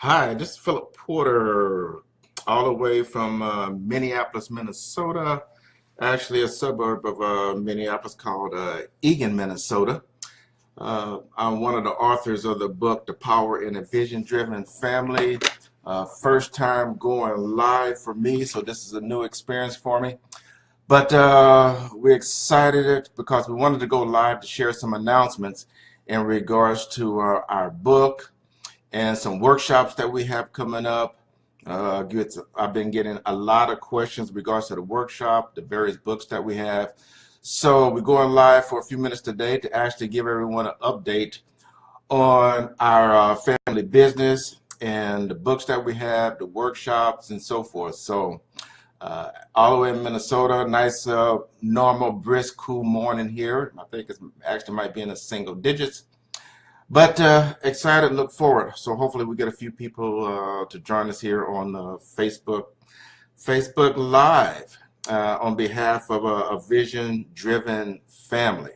Hi, this is Philip Porter, all the way from Minneapolis, Minnesota. Actually, a suburb of Minneapolis called Eagan, Minnesota. I'm one of the authors of the book, The Power in a Vision-Driven Family. First time going live for me, so this is a new experience for me. But we're excited because we wanted to go live to share some announcements in regards to our book and some workshops that we have coming up. I've been getting a lot of questions in regards to the workshop, the various books that we have. So we're going live for a few minutes today to actually give everyone an update on our family business and the books that we have, the workshops, and so forth. So all the way in Minnesota, nice, normal, brisk, cool morning here. I think it actually might be in the single digits. But excited, look forward. So hopefully we get a few people to join us here on Facebook Live on behalf of a vision-driven family.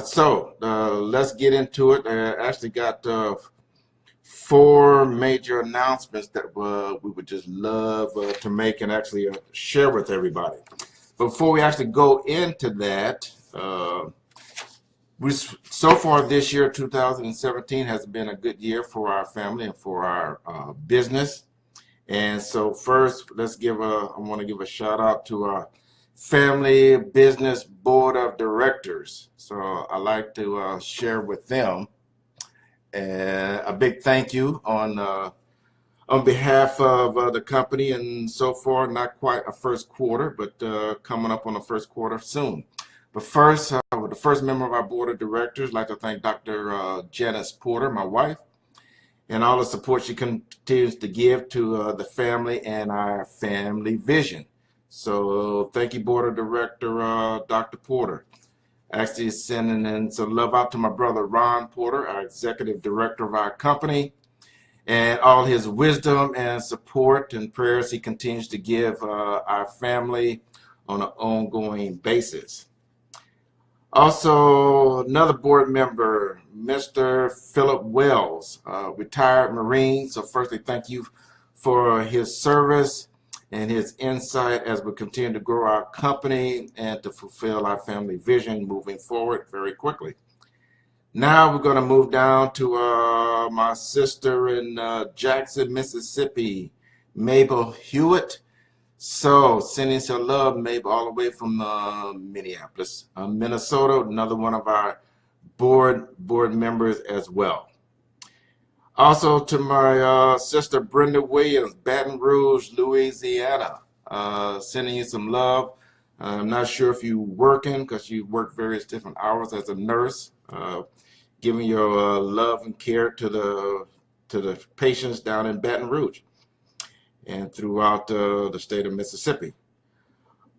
So let's get into it. I actually got four major announcements that we would just love to make and actually share with everybody. Before we actually go into that, so far this year, 2017, has been a good year for our family and for our business. And so first, I want to give a shout out to our Family Business Board of Directors. So I like to share with them a big thank you on behalf of the company. And so far, not quite a first quarter, but coming up on the first quarter soon. But first, with the first member of our board of directors, I'd like to thank Dr. Janice Porter, my wife, and all the support she continues to give to the family and our family vision. So thank you, board of director Dr. Porter. Actually sending in some love out to my brother Ron Porter, our executive director of our company, and all his wisdom and support and prayers he continues to give our family on an ongoing basis. Also, another board member, Mr. Phillip Wells, retired Marine. So firstly, thank you for his service and his insight as we continue to grow our company and to fulfill our family vision moving forward very quickly. Now we're going to move down to my sister in Jackson, Mississippi, Mabel Hewitt. So sending some love, Mabel, all the way from Minneapolis, Minnesota, another one of our board members as well. Also to my sister Brenda Williams, Baton Rouge, Louisiana, sending you some love. I'm not sure if you're working because you work various different hours as a nurse, giving your love and care to the patients down in Baton Rouge and throughout the state of Mississippi.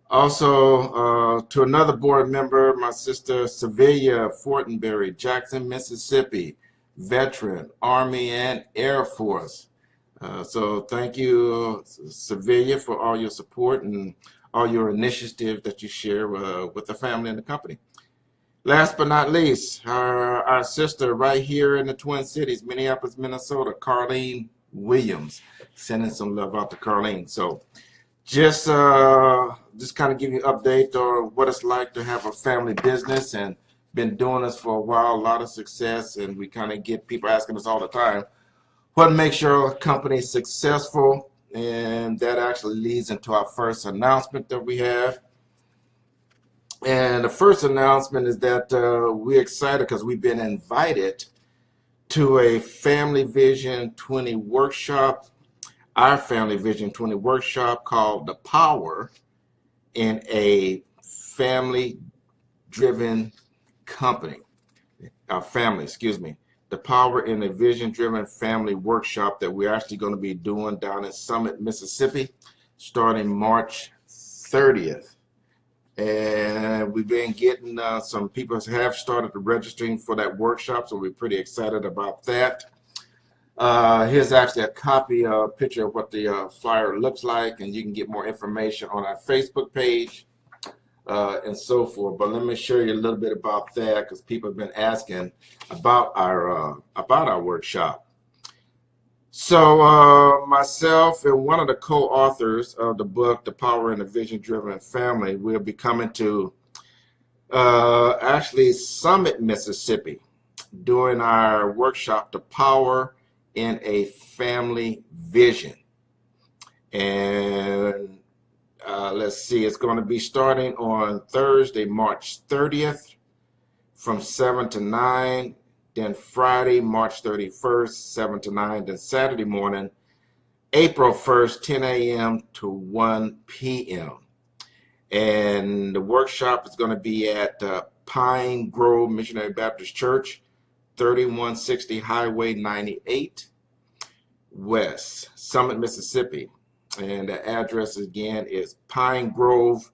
Also, to another board member, my sister Sevilla Fortenberry, Jackson, Mississippi, veteran, Army and Air Force. So thank you, Sevilla, for all your support and all your initiatives that you share with the family and the company. Last but not least, our sister right here in the Twin Cities, Minneapolis, Minnesota, Carlene Williams, sending some love out to Carlene. So just kind of give you an update on what it's like to have a family business, and been doing this for a while, a lot of success, and we kind of get people asking us all the time what makes your company successful, and that actually leads into our first announcement that we have. And the first announcement is that we're excited because we've been invited to a Family Vision 20 workshop, our Family Vision 20 workshop called The Power in a Family-Driven Company. The Power in a Vision-Driven Family workshop that we're actually going to be doing down in Summit, Mississippi, starting March 30th. And we've been getting some people have started registering for that workshop, so we're pretty excited about that. Here's actually a picture of what the flyer looks like, and you can get more information on our Facebook page and so forth. But let me show you a little bit about that because people have been asking about our workshop. So myself and one of the co-authors of the book, The Power in the Vision-Driven Family, will be coming to actually Summit, Mississippi, doing our workshop, The Power in a Family Vision. And let's see, it's going to be starting on Thursday, March 30th from 7 to 9. Then Friday, March 31st, 7 to 9. Then Saturday morning, April 1st, 10 a.m. to 1 p.m. And the workshop is going to be at Pine Grove Missionary Baptist Church, 3160 Highway 98 West, Summit, Mississippi. And the address again is Pine Grove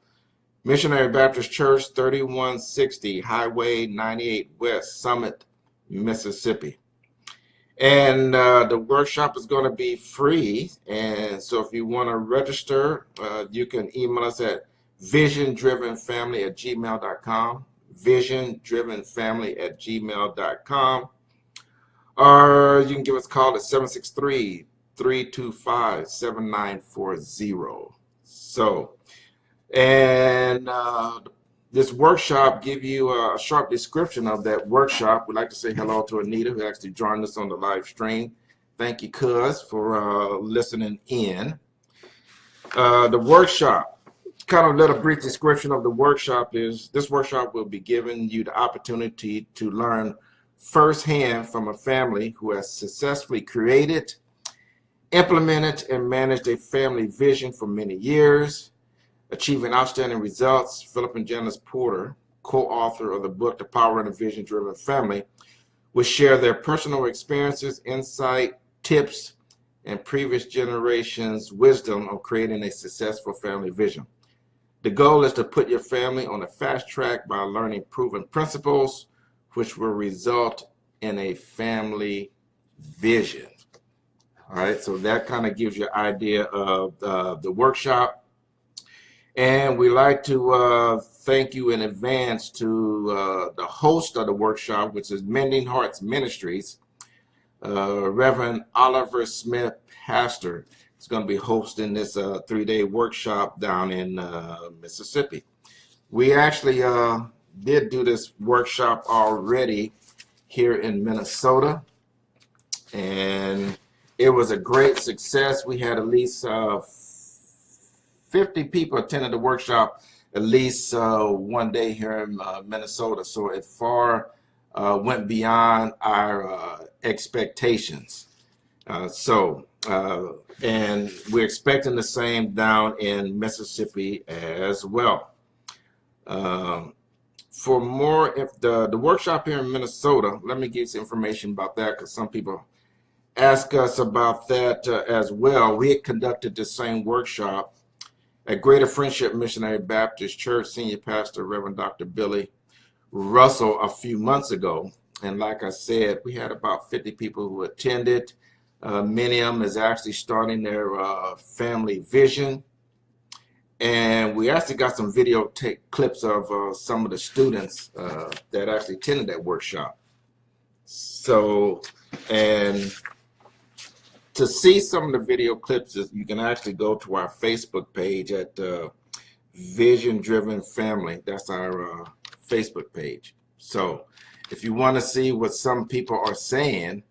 Missionary Baptist Church, 3160 Highway 98 West, Summit, Mississippi. And the workshop is going to be free. And so if you want to register, you can email us at visiondrivenfamily@gmail.com, visiondrivenfamily@gmail.com, or you can give us a call at 763-325-7940. So, and this workshop give you a sharp description of that workshop. We'd like to say hello to Anita, who actually joined us on the live stream. Thank you, Cuz, for listening in. The workshop, kind of a little brief description of the workshop is, this workshop will be giving you the opportunity to learn firsthand from a family who has successfully created, implemented, and managed a family vision for many years, achieving outstanding results. Phillip and Janice Porter, co-author of the book, The Power in a Vision-Driven Family, will share their personal experiences, insight, tips, and previous generations' wisdom on creating a successful family vision. The goal is to put your family on a fast track by learning proven principles, which will result in a family vision. All right, so that kind of gives you an idea of the workshop. And we like to thank you in advance to the host of the workshop, which is Mending Hearts Ministries, Reverend Oliver Smith, pastor. Is going to be hosting this 3-day workshop down in Mississippi. We actually did do this workshop already here in Minnesota, and it was a great success. We had at least 50 people attended the workshop at least one day here in Minnesota, so it far went beyond our expectations. And we're expecting the same down in Mississippi as well. For more, if the workshop here in Minnesota, let me give you some information about that, because some people ask us about that as well. We had conducted the same workshop at Greater Friendship Missionary Baptist Church, Senior Pastor Reverend Dr. Billy Russell, a few months ago. And like I said, we had about 50 people who attended. Many of them is actually starting their family vision. And we actually got some video clips of some of the students that actually attended that workshop. So, and to see some of the video clips, you can actually go to our Facebook page at Vision Driven Family. That's our Facebook page. So if you want to see what some people are saying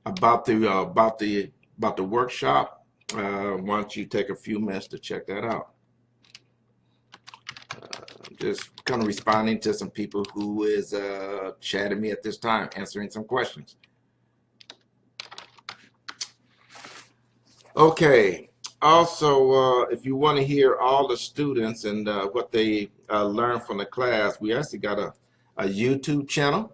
about the workshop, why don't you take a few minutes to check that out. Just kind of responding to some people who is chatting me at this time, answering some questions. Okay, also if you want to hear all the students and what they learned from the class, we actually got a YouTube channel.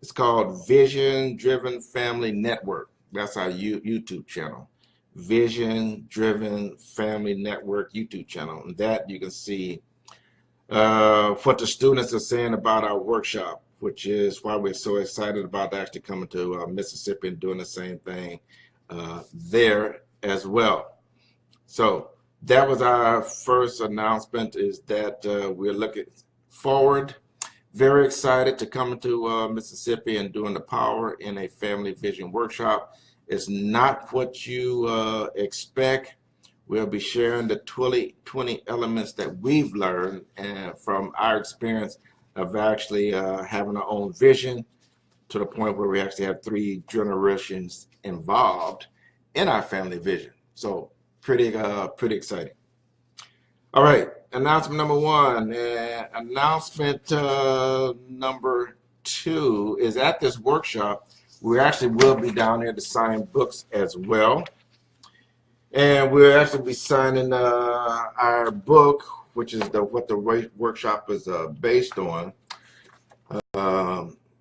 It's called Vision Driven Family Network. That's our YouTube channel. Vision Driven Family Network YouTube channel. And that you can see what the students are saying about our workshop, which is why we're so excited about actually coming to Mississippi and doing the same thing there as well. So that was our first announcement, is that we're looking forward, very excited to coming to Mississippi and doing the Power in a Family Vision workshop. It's not what you expect. We'll be sharing the 20 elements that we've learned and from our experience of actually having our own vision to the point where we actually have 3 generations involved in our family vision. So pretty exciting. All right, announcement number 1. Announcement number 2 is at this workshop. We actually will be down there to sign books as well. And we'll actually be signing our book, which is what the workshop is based on.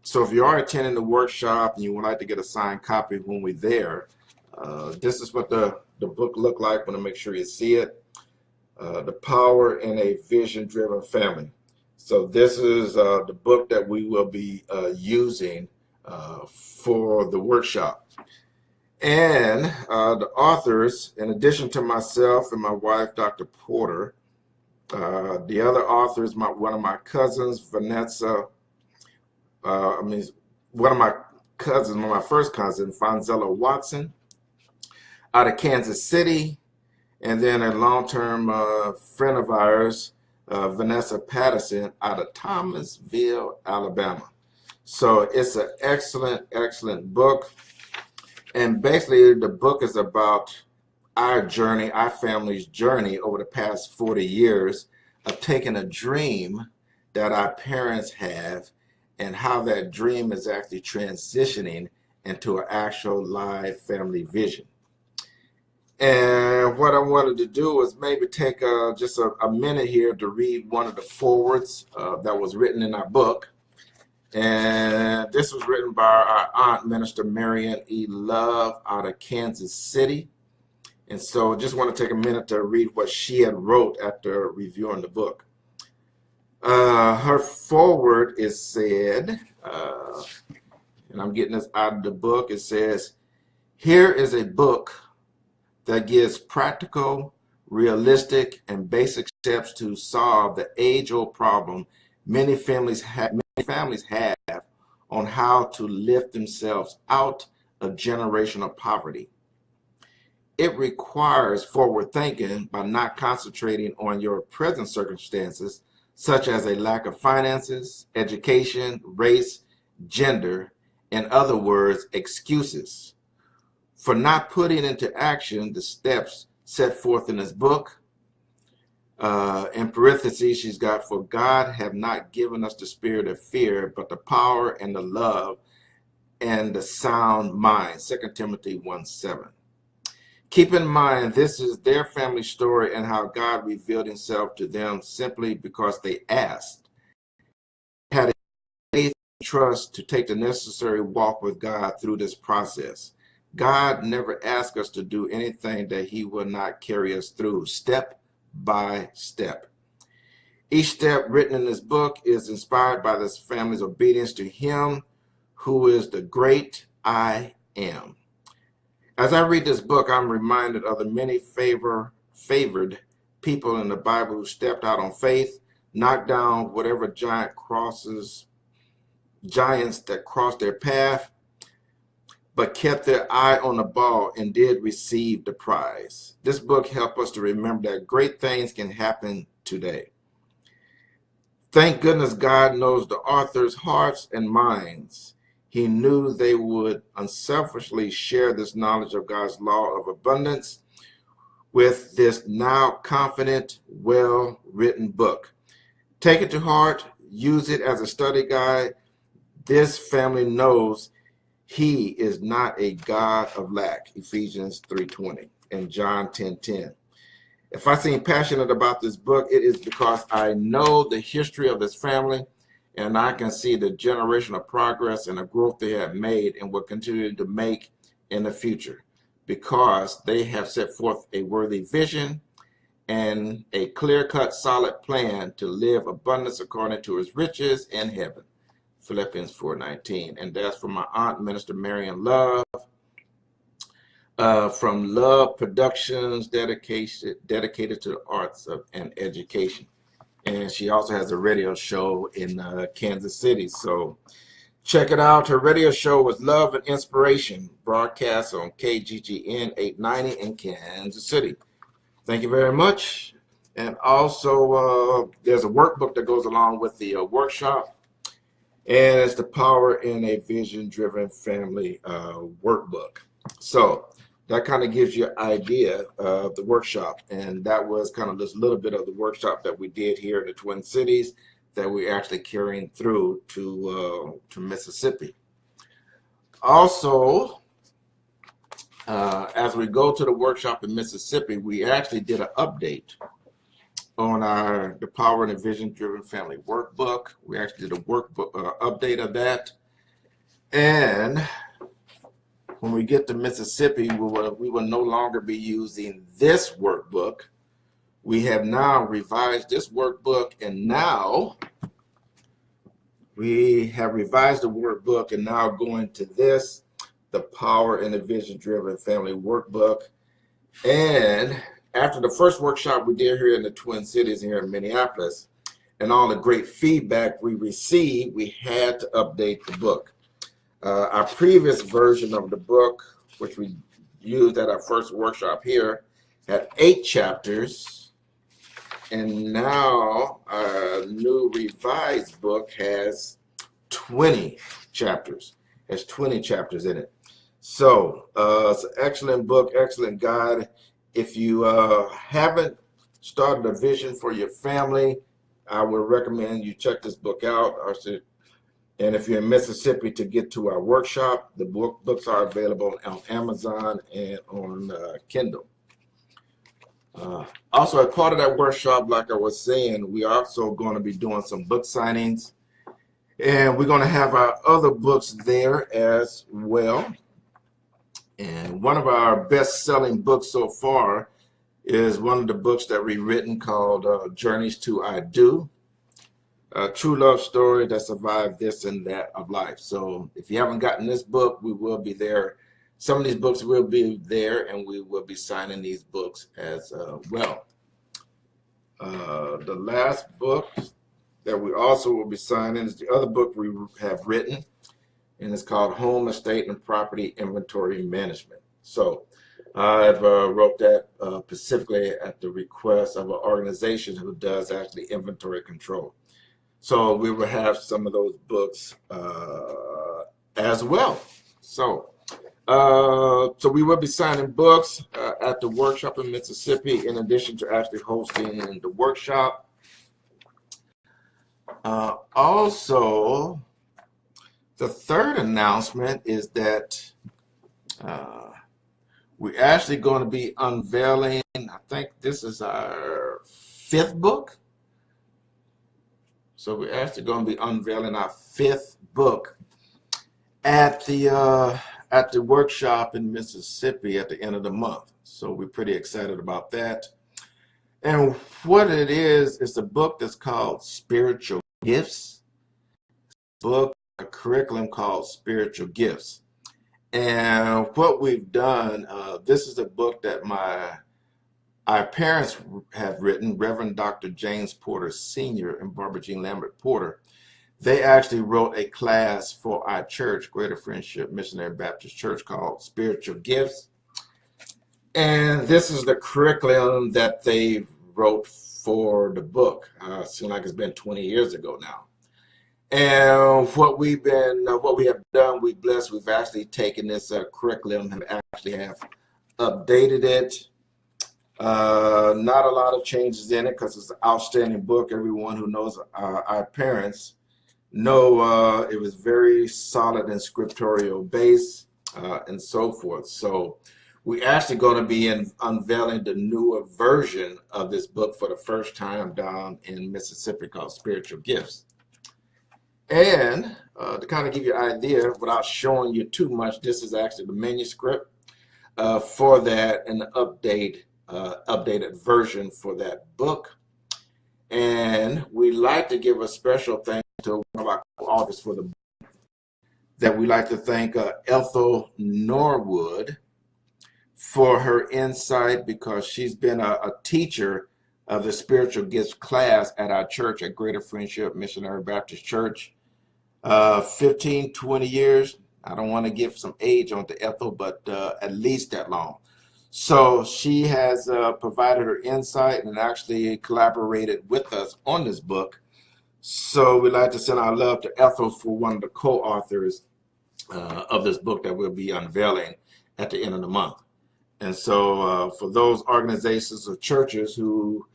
So if you are attending the workshop and you would like to get a signed copy when we're there, this is what the book look like. I want to make sure you see it. The Power in a Vision-Driven Family. So this is the book that we will be using for the workshop. And the authors, in addition to myself and my wife, Dr. Porter, the other authors, one of my cousins, Vanessa, one of my first cousin, Fonzella Watson, out of Kansas City, and then a long-term friend of ours, Vanessa Patterson, out of Thomasville, Alabama. So it's an excellent book. And basically, the book is about our journey, our family's journey over the past 40 years of taking a dream that our parents have and how that dream is actually transitioning into an actual live family vision. And what I wanted to do was maybe take just a minute here to read one of the forewords that was written in our book. And this was written by our aunt, Minister Marion E. Love, out of Kansas City. And so just want to take a minute to read what she had wrote after reviewing the book. Her foreword is said, and I'm getting this out of the book, it says, "Here is a book that gives practical, realistic, and basic steps to solve the age-old problem many families have on how to lift themselves out of generational poverty. It requires forward thinking by not concentrating on your present circumstances, such as a lack of finances, education, race, gender, in other words, excuses, for not putting into action the steps set forth in this book." In parentheses, she's got, "For God have not given us the spirit of fear, but the power and the love and the sound mind." 2 Timothy 1:7. Keep in mind, this is their family story and how God revealed himself to them simply because they asked, had a faith and trust to take the necessary walk with God through this process. God never asked us to do anything that he will not carry us through, step by step. Each step written in this book is inspired by this family's obedience to him who is the great I am. As I read this book, I'm reminded of the many favored people in the Bible who stepped out on faith, knocked down whatever giants that crossed their path, but kept their eye on the ball and did receive the prize. This book helps us to remember that great things can happen today. Thank goodness God knows the author's hearts and minds. He knew they would unselfishly share this knowledge of God's law of abundance with this now confident, well-written book. Take it to heart, use it as a study guide. This family knows he is not a God of lack, Ephesians 3:20 and John 10:10. If I seem passionate about this book, it is because I know the history of this family and I can see the generational progress and the growth they have made and will continue to make in the future because they have set forth a worthy vision and a clear-cut, solid plan to live abundance according to his riches in heaven. Philippians 4:19, and that's from my aunt, Minister Marion Love, from Love Productions, dedicated to the arts and education. And she also has a radio show in Kansas City. So Check it out. Her radio show was Love and Inspiration, broadcast on KGGN 890 in Kansas City. Thank you very much. And also, there's a workbook that goes along with the workshop, and it's the Power in a Vision-Driven Family workbook. So that kind of gives you an idea of the workshop, and that was kind of just a little bit of the workshop that we did here in the Twin Cities that we're actually carrying through to Mississippi. Also, as we go to the workshop in Mississippi, we actually did an update on the Power and a Vision-Driven Family workbook. We actually did a workbook update of that. And when we get to Mississippi, we will no longer be using this workbook. We have now revised this workbook, and now we have revised the workbook and now going to this, the Power and the Vision-Driven Family workbook. And after the first workshop we did here in the Twin Cities here in Minneapolis, and all the great feedback we received, we had to update the book. Our previous version of the book, which we used at our first workshop here, had 8 chapters. And now our new revised book has 20 chapters. There's 20 chapters in it. So it's an excellent book, excellent guide. If you haven't started a vision for your family, I would recommend you check this book out. And if you're in Mississippi, to get to our workshop, the books are available on Amazon and on Kindle. Also, as part of that workshop, like I was saying, we are also going to be doing some book signings. And we're going to have our other books there as well. And one of our best-selling books so far is one of the books that we've written called Journeys to I Do. A true love story that survived this and that of life. So if you haven't gotten this book, we will be there. Some of these books will be there, and we will be signing these books as well. The last book that we also will be signing is the other book we have written, and it's called Home, Estate, and Property Inventory Management. So I've wrote that specifically at the request of an organization who does actually inventory control. So we will have some of those books as well. So we will be signing books at the workshop in Mississippi, in addition to actually hosting the workshop. Also, the third announcement is that we're actually going to be unveiling, I think this is our 5th book. So we're actually going to be unveiling our 5th book at the workshop in Mississippi at the end of the month. So we're pretty excited about that. And what it is a book that's called Spiritual Gifts. A curriculum called Spiritual Gifts. And what we've done, this is a book that our parents have written, Reverend Dr. James Porter Sr. and Barbara Jean Lambert Porter. They actually wrote a class for our church, Greater Friendship Missionary Baptist Church, called Spiritual Gifts. And this is the curriculum that they wrote for the book. It seems like it's been 20 years ago now. And what we have done, we've actually taken this curriculum and actually have updated it. Not a lot of changes in it because it's an outstanding book. Everyone who knows our parents know it was very solid and scriptural based and so forth. So we're actually going to be unveiling the newer version of this book for the first time down in Mississippi called Spiritual Gifts. And to kind of give you an idea, without showing you too much, this is actually the manuscript for that and the updated version for that book. And we like to give a special thanks to one of our co-authors for the book. That we like to thank Ethel Norwood for her insight, because she's been a teacher of the Spiritual Gifts class at our church at Greater Friendship Missionary Baptist Church. 15, 20 years. I don't want to give some age on to Ethel, but at least that long. So she has provided her insight and actually collaborated with us on this book. So we'd like to send our love to Ethel for one of the co-authors of this book that we'll be unveiling at the end of the month. And so for those organizations or churches who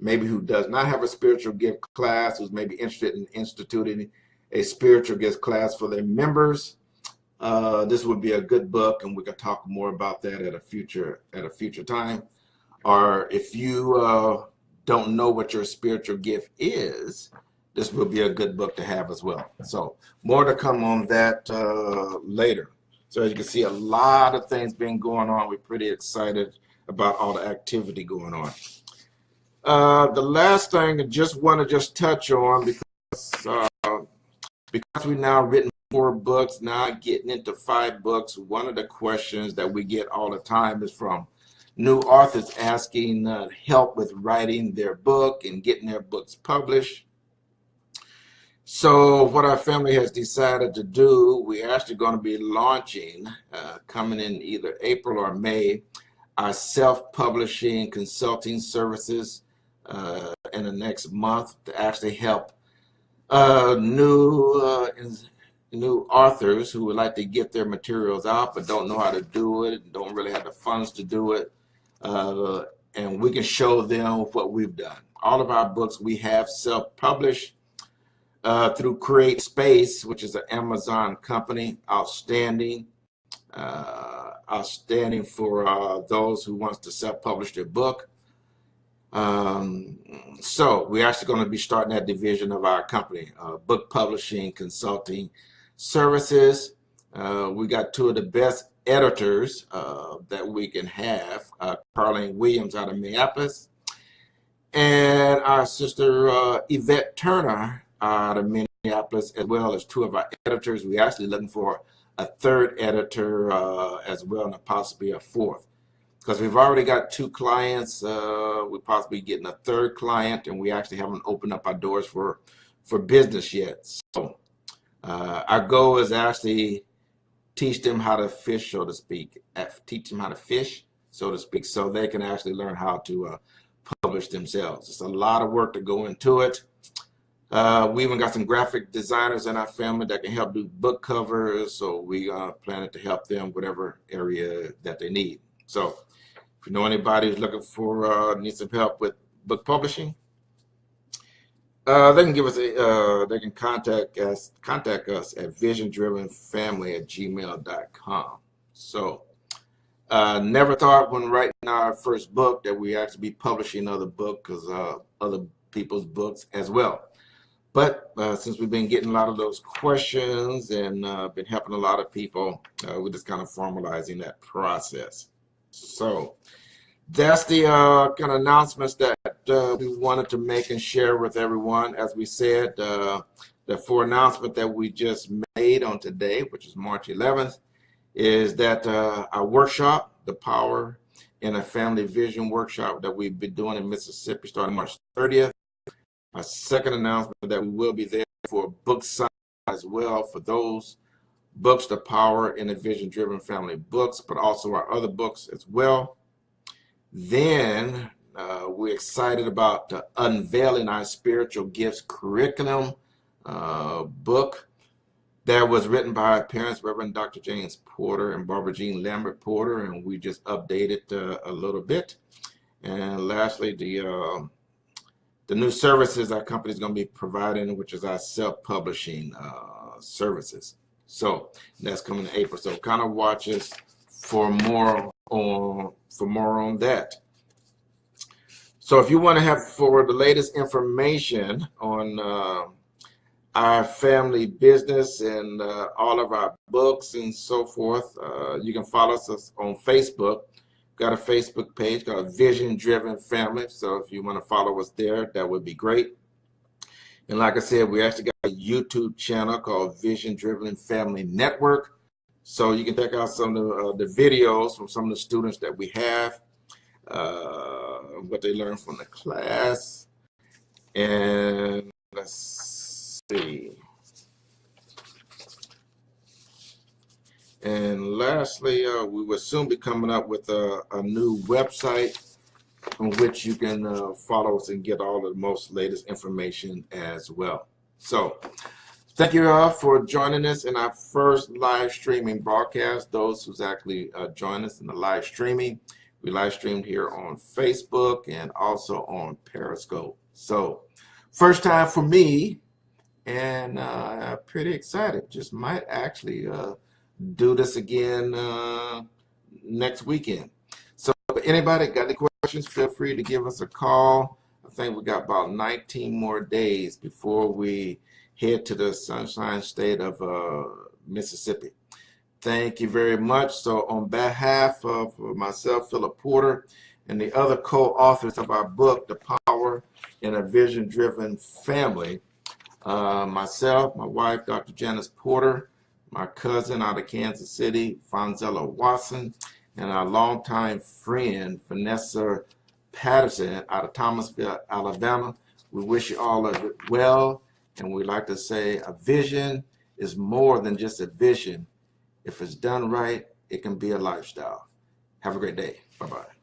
maybe who does not have a spiritual gift class, who's maybe interested in instituting a spiritual gift class for their members, this would be a good book, and we can talk more about that at a future time. Or if you don't know what your spiritual gift is, this will be a good book to have as well. So more to come on that later. So as you can see, a lot of things been going on. We're pretty excited about all the activity going on. The last thing I just want to touch on, because we've now written 4 books, now getting into 5 books, one of the questions that we get all the time is from new authors asking help with writing their book and getting their books published. So what our family has decided to do, we're actually going to be launching, coming in either April or May, our self-publishing consulting services in the next month to actually help new authors who would like to get their materials out but don't know how to do it, don't really have the funds to do it, and we can show them what we've done. All of our books we have self-published through Create Space, which is an Amazon company, outstanding for those who wants to self-publish their book. So we're actually going to be starting that division of our company, book publishing, consulting services. We got 2 of the best editors that we can have, Carlene Williams out of Minneapolis, and our sister Yvette Turner out of Minneapolis, as well as 2 of our editors. We're actually looking for a 3rd editor as well, and possibly a 4th. Because we've already got 2 clients, we're possibly getting a 3rd client, and we actually haven't opened up our doors for business yet. So our goal is actually teach them how to fish, so to speak, teach them how to fish, so to speak, so they can actually learn how to publish themselves. It's a lot of work to go into it. We even got some graphic designers in our family that can help do book covers, so we plan to help them whatever area that they need. So if you know anybody who's looking for needs some help with book publishing, they can give us they can contact us at visiondrivenfamily@gmail.com. So never thought when writing our first book that we actually be publishing other people's books as well. But since we've been getting a lot of those questions and been helping a lot of people, we're just kind of formalizing that process. So that's the kind of announcements that we wanted to make and share with everyone. As we said, the 4 announcement that we just made on today, which is March 11th, is that our workshop, the Power in a Family Vision workshop that we've been doing in Mississippi starting March 30th. Our second announcement that we will be there for book signing as well for those books, the Power in a Vision Driven Family books, but also our other books as well. Then we're excited about unveiling our spiritual gifts curriculum book that was written by our parents, Reverend Dr. James Porter and Barbara Jean Lambert Porter, and we just updated a little bit. And lastly, the new services our company is going to be providing, which is our self-publishing services. So that's coming in April. So kind of watch us for more on that. So if you want to have for the latest information on our family business and all of our books and so forth, you can follow us on Facebook. Got a Facebook page called Vision Driven Family. So if you want to follow us there, that would be great. And like I said, we actually got a YouTube channel called Vision Driven Family Network. So you can check out some of the videos from some of the students that we have, what they learned from the class. And let's see. And lastly, we will soon be coming up with a new website on which you can follow us and get all of the most latest information as well. So thank you all for joining us in our first live streaming broadcast. Those who's actually joined us in the live streaming. We live streamed here on Facebook and also on Periscope. So first time for me, and pretty excited. Just might actually do this again next weekend. So if anybody got any questions, feel free to give us a call. I think we got about 19 more days before we head to the sunshine state of Mississippi. Thank you very much. So on behalf of myself, Phillip Porter, and the other co-authors of our book, The Power in a Vision-Driven Family, myself, my wife, Dr. Janice Porter, my cousin out of Kansas City, Fonzella Watson, and our longtime friend, Vanessa Patterson out of Thomasville, Alabama. We wish you all well, and we'd like to say a vision is more than just a vision. If it's done right, it can be a lifestyle. Have a great day. Bye-bye.